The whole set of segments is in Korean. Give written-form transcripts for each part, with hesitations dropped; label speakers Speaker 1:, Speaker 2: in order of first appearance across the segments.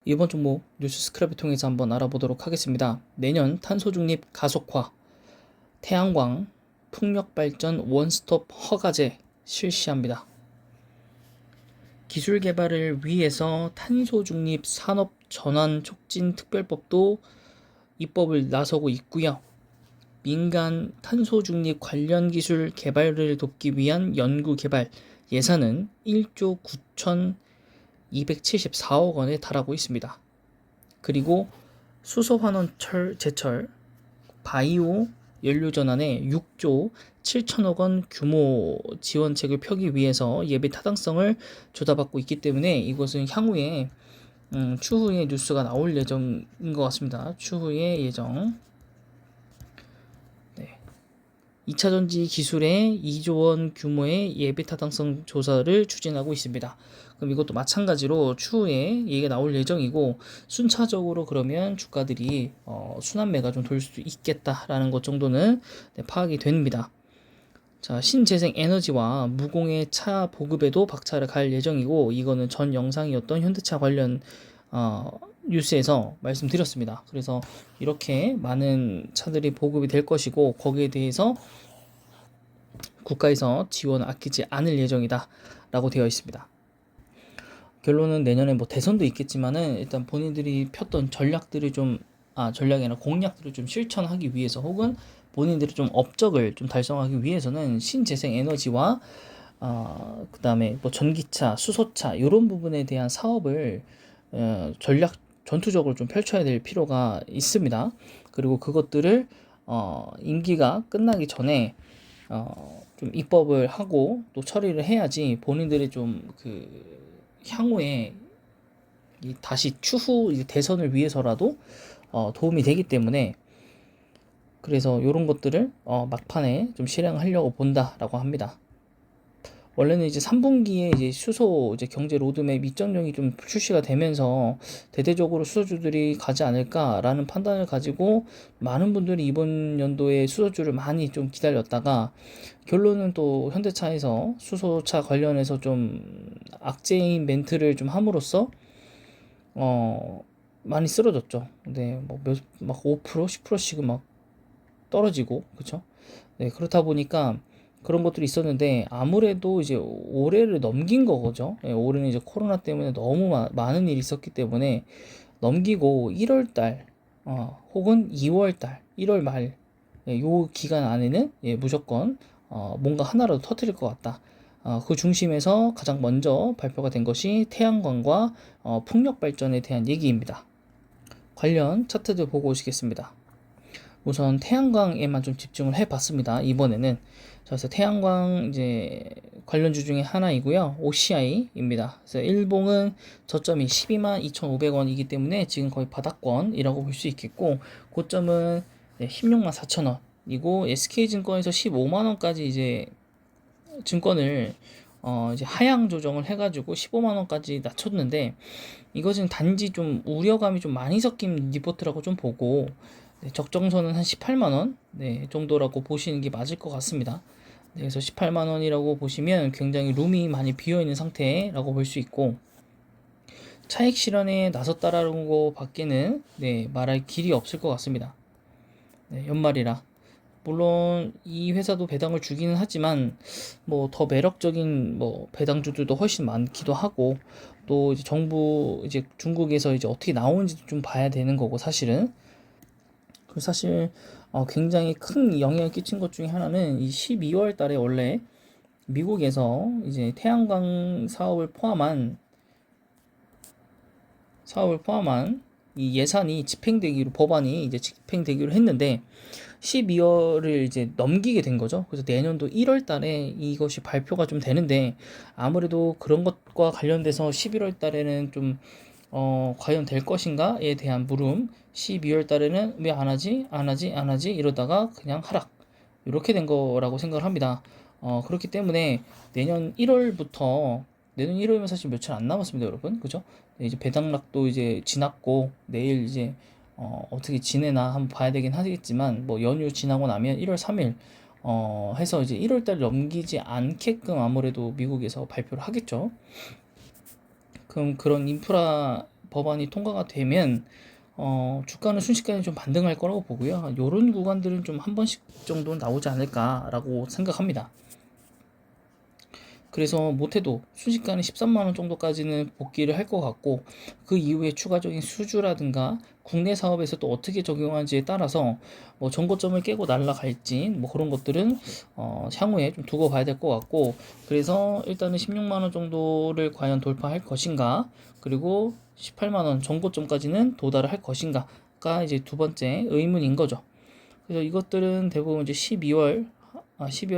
Speaker 1: 이번 종목 뉴스 스크랩을 통해서 한번 알아보도록 하겠습니다. 내년 탄소 중립 가속화, 태양광, 풍력 발전 원스톱 허가제 실시합니다. 기술 개발을 위해서 탄소 중립 산업 전환 촉진 특별법도 입법을 나서고 있고요. 민간 탄소 중립 관련 기술 개발을 돕기 위한 연구 개발 예산은 1조 9,274억 원에 달하고 있습니다. 그리고 수소환원 제철, 바이오 연료전환에 6조 7천억 원 규모 지원책을 펴기 위해서 예비 타당성을 조사받고 있기 때문에 이것은 향후에 추후에 뉴스가 나올 예정인 것 같습니다. 추후의 예정. 2차전지 기술에 2조 원 규모의 예비 타당성 조사를 추진하고 있습니다. 그럼 이것도 마찬가지로 추후에 얘기가 나올 예정이고 순차적으로 그러면 주가들이 순환매가 좀 돌 수도 있겠다라는 것 정도는 파악이 됩니다. 자, 신재생 에너지와 무공해 차 보급에도 박차를 갈 예정이고 이거는 전 영상이었던 현대차 관련 뉴스에서 말씀드렸습니다. 그래서 이렇게 많은 차들이 보급이 될 것이고 거기에 대해서 국가에서 지원을 아끼지 않을 예정이다 라고 되어 있습니다. 결론은 내년에 뭐 대선도 있겠지만은 일단 본인들이 폈던 전략들을 전략이 아니라 공약들을 좀 실천하기 위해서 혹은 본인들이 좀 업적을 좀 달성하기 위해서는 신재생 에너지와 그 다음에 뭐 전기차, 수소차 이런 부분에 대한 사업을 전투적으로 좀 펼쳐야 될 필요가 있습니다. 그리고 그것들을 임기가 끝나기 전에 좀 입법을 하고 또 처리를 해야지 본인들이 좀 향후에 다시 추후 대선을 위해서라도 도움이 되기 때문에 그래서 이런 것들을 막판에 좀 실행하려고 본다라고 합니다. 원래는 이제 3분기에 이제 수소 경제 로드맵 입점령이 좀 출시가 되면서 대대적으로 수소주들이 가지 않을까라는 판단을 가지고 많은 분들이 이번 연도에 수소주를 많이 좀 기다렸다가 결론은 또 현대차에서 수소차 관련해서 좀 악재인 멘트를 좀 함으로써 많이 쓰러졌죠. 근데 막 5%, 10%씩 막 떨어지고 그쵸? 네, 그렇다 보니까 그런 것들이 있었는데 아무래도 이제 올해를 넘긴 거죠. 예, 올해는 이제 코로나 때문에 너무 많은 일이 있었기 때문에 넘기고 1월 달 혹은 2월 달, 1월 말 요 기간 안에는 무조건 뭔가 하나라도 터뜨릴 것 같다. 그 중심에서 가장 먼저 발표가 된 것이 태양광과 풍력 발전에 대한 얘기입니다. 관련 차트들 보고 오시겠습니다. 우선 태양광에만 좀 집중을 해봤습니다. 이번에는 그래서 태양광 이제 관련주 중에 하나이고요. OCI입니다. 그래서 일봉은 저점이 12만 2,500원이기 때문에 지금 거의 바닥권이라고 볼 수 있겠고 고점은 16만 4천원이고 SK증권에서 15만 원까지 이제 증권을 이제 하향 조정을 해가지고 15만 원까지 낮췄는데 이것은 단지 좀 우려감이 좀 많이 섞인 리포트라고 좀 보고 적정선은 한 18만원 정도라고 보시는 게 맞을 것 같습니다. 그래서 18만원이라고 보시면 굉장히 룸이 많이 비어있는 상태라고 볼 수 있고 차익 실현에 나섰다라는 거 밖에는 말할 길이 없을 것 같습니다. 연말이라 물론 이 회사도 배당을 주기는 하지만 뭐 더 매력적인 뭐 배당주들도 훨씬 많기도 하고 또 이제 정부 이제 중국에서 이제 어떻게 나오는지도 좀 봐야 되는 거고 사실은 사실 굉장히 큰 영향을 끼친 것 중에 하나는 이 12월 달에 원래 미국에서 이제 태양광 사업을 포함한 이 예산이 집행되기로 법안이 이제 집행되기로 했는데 12월을 이제 넘기게 된 거죠. 그래서 내년도 1월 달에 이것이 발표가 좀 되는데 아무래도 그런 것과 관련돼서 11월 달에는 좀 과연 될 것인가에 대한 물음 12월 달에는 왜 안 하지 이러다가 그냥 하락 이렇게 된 거라고 생각을 합니다. 그렇기 때문에 내년 1월이면 사실 며칠 안 남았습니다, 여러분. 그죠? 이제 배당락도 이제 지났고 내일 이제 어떻게 지내나 한번 봐야 되긴 하겠지만 뭐 연휴 지나고 나면 1월 3일 해서 이제 1월 달 넘기지 않게끔 아무래도 미국에서 발표를 하겠죠. 그럼 그런 인프라 법안이 통과가 되면 주가는 순식간에 좀 반등할 거라고 보고요. 요런 구간들은 좀 한 번씩 정도 나오지 않을까라고 생각합니다. 그래서 못해도 순식간에 13만원 정도까지는 복귀를 할 것 같고, 그 이후에 추가적인 수주라든가 국내 사업에서 또 어떻게 적용하는지에 따라서 뭐 전고점을 깨고 날아갈지 뭐 그런 것들은 향후에 좀 두고 봐야 될 것 같고, 그래서 일단은 16만원 정도를 과연 돌파할 것인가, 그리고 18만원 전고점까지는 도달을 할 것인가가 이제 두 번째 의문인 거죠. 그래서 이것들은 대부분 이제 12월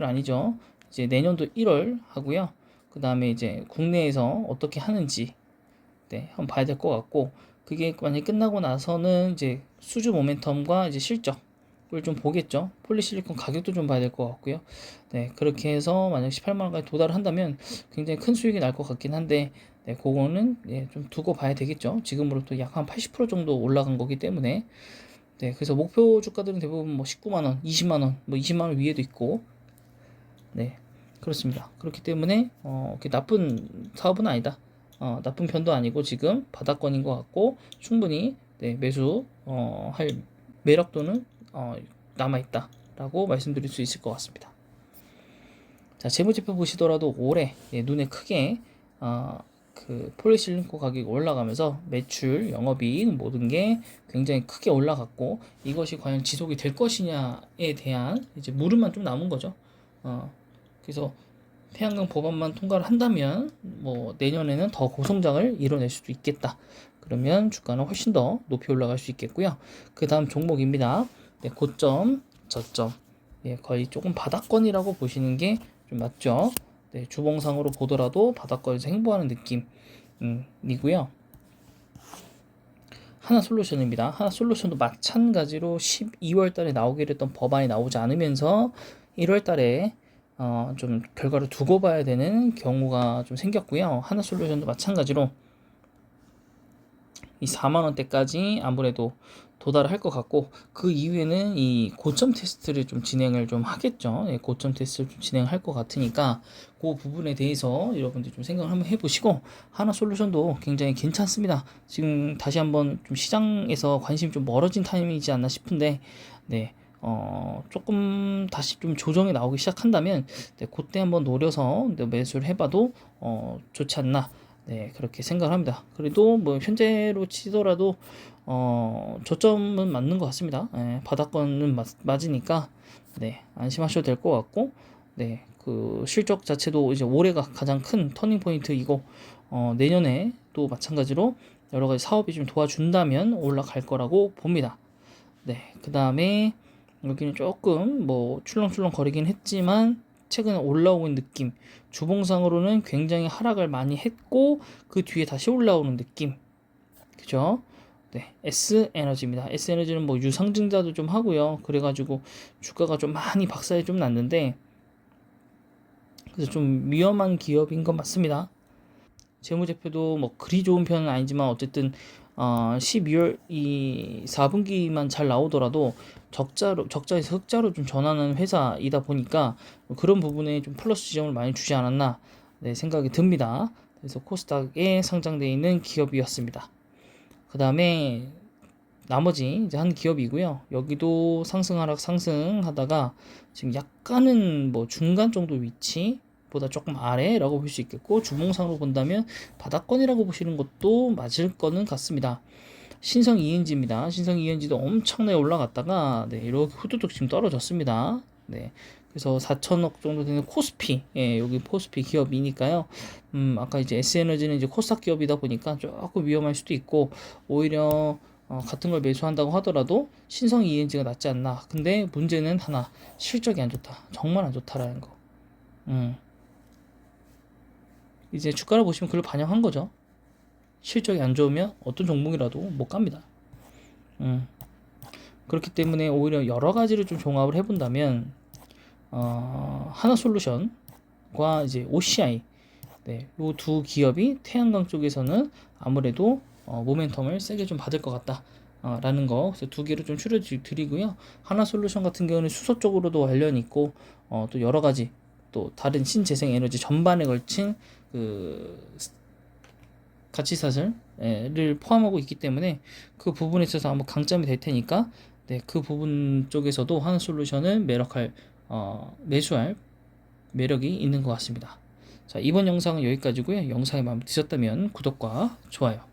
Speaker 1: 아니죠. 이제 내년도 1월 하고요. 그 다음에 이제 국내에서 어떻게 하는지, 네, 한번 봐야 될 것 같고, 그게 만약에 끝나고 나서는 이제 수주 모멘텀과 이제 실적을 좀 보겠죠. 폴리실리콘 가격도 좀 봐야 될 것 같고요. 네, 그렇게 해서 만약 18만 원까지 도달을 한다면 굉장히 큰 수익이 날 것 같긴 한데, 네, 그거는 좀 두고 봐야 되겠죠. 지금으로부터 약 한 80% 정도 올라간 거기 때문에. 네, 그래서 목표 주가들은 대부분 뭐 19만 원, 20만 원, 뭐 20만 원 위에도 있고, 네, 그렇습니다. 그렇기 때문에 나쁜 사업은 아니다. 나쁜 편도 아니고 지금 바닥권인 것 같고, 충분히 네, 매수 할 매력도는 남아 있다라고 말씀드릴 수 있을 것 같습니다. 자, 재무제표 보시더라도 올해 눈에 크게 그 폴리실링코 가격이 올라가면서 매출, 영업이익 모든 게 굉장히 크게 올라갔고, 이것이 과연 지속이 될 것이냐에 대한 이제 물음만 좀 남은 거죠. 그래서 태양광 법안만 통과를 한다면 뭐 내년에는 더 고성장을 이뤄낼 수도 있겠다. 그러면 주가는 훨씬 더 높이 올라갈 수 있겠고요. 그 다음 종목입니다. 네, 고점, 저점. 거의 조금 바닥권이라고 보시는 게 좀 맞죠. 네, 주봉상으로 보더라도 바닥권에서 횡보하는 느낌이고요. 하나솔루션입니다. 하나솔루션도 마찬가지로 12월 달에 나오기로 했던 법안이 나오지 않으면서 1월 달에 좀 결과를 두고 봐야 되는 경우가 좀 생겼고요. 하나솔루션도 마찬가지로 이 4만원대까지 아무래도 도달을 할 것 같고, 그 이후에는 이 고점 테스트를 좀 진행을 좀 하겠죠. 고점 테스트를 좀 진행할 것 같으니까 그 부분에 대해서 여러분들 좀 생각을 한번 해보시고, 하나솔루션도 굉장히 괜찮습니다. 지금 다시 한번 좀 시장에서 관심이 좀 멀어진 타이밍이지 않나 싶은데, 네, 조금 다시 좀 조정이 나오기 시작한다면, 네, 그때 한번 노려서 매수를 해봐도 좋지 않나. 네, 그렇게 생각을 합니다. 그래도 뭐 현재로 치더라도 저점은 맞는 것 같습니다. 바닥권은 맞으니까 네, 안심하셔도 될 것 같고, 네, 그 실적 자체도 이제 올해가 가장 큰 터닝 포인트이고, 내년에 또 마찬가지로 여러 가지 사업이 좀 도와준다면 올라갈 거라고 봅니다. 네, 그 다음에 여기는 조금 뭐 출렁출렁 거리긴 했지만 최근에 올라오고 있는 느낌, 주봉상으로는 굉장히 하락을 많이 했고 그 뒤에 다시 올라오는 느낌, 그죠? 네, S에너지입니다. S에너지는 뭐 유상증자도 좀 하고요. 그래가지고 주가가 좀 많이 박살이 좀 났는데, 그래서 좀 위험한 기업인 건 맞습니다. 재무제표도 뭐 그리 좋은 편은 아니지만 어쨌든 12월 이 4분기만 잘 나오더라도 적자에서 흑자로 좀 전환하는 회사이다 보니까 그런 부분에 좀 플러스 지점을 많이 주지 않았나, 네, 생각이 듭니다. 그래서 코스닥에 상장되어 있는 기업이었습니다. 그 다음에 나머지 이제 한 기업이고요. 여기도 상승 하락 상승하다가 지금 약간은 뭐 중간 정도 위치 보다 조금 아래라고 볼 수 있겠고, 주봉상으로 본다면 바닥권이라고 보시는 것도 맞을 거는 같습니다. 신성 ENG입니다. 신성 ENG도 엄청나게 올라갔다가 네, 이렇게 후두둑 지금 떨어졌습니다. 네, 그래서 4천억 정도 되는 코스피, 여기 코스피 기업이니까요. 아까 이제 S에너지는 이제 코스닥 기업이다 보니까 조금 위험할 수도 있고, 오히려 같은 걸 매수한다고 하더라도 신성 ENG가 낫지 않나. 근데 문제는 하나, 실적이 안 좋다. 정말 안 좋다라는 거. 이제 주가를 보시면 그걸 반영한 거죠. 실적이 안 좋으면 어떤 종목이라도 못 갑니다. 그렇기 때문에 오히려 여러 가지를 좀 종합을 해본다면 하나솔루션과 이제 OCI, 네, 이 두 기업이 태양광 쪽에서는 아무래도 모멘텀을 세게 좀 받을 것 같다. 라는 거, 그래서 두 개를 좀 추려드리고요. 하나솔루션 같은 경우는 수소 쪽으로도 관련이 있고, 또 여러 가지 또 다른 신재생 에너지 전반에 걸친 그 가치사슬을 포함하고 있기 때문에 그 부분에 있어서 한번 강점이 될 테니까 네, 그 부분 쪽에서도 하나솔루션은 매수할 매력이 있는 것 같습니다. 자, 이번 영상은 여기까지고요. 영상이 마음에 드셨다면 구독과 좋아요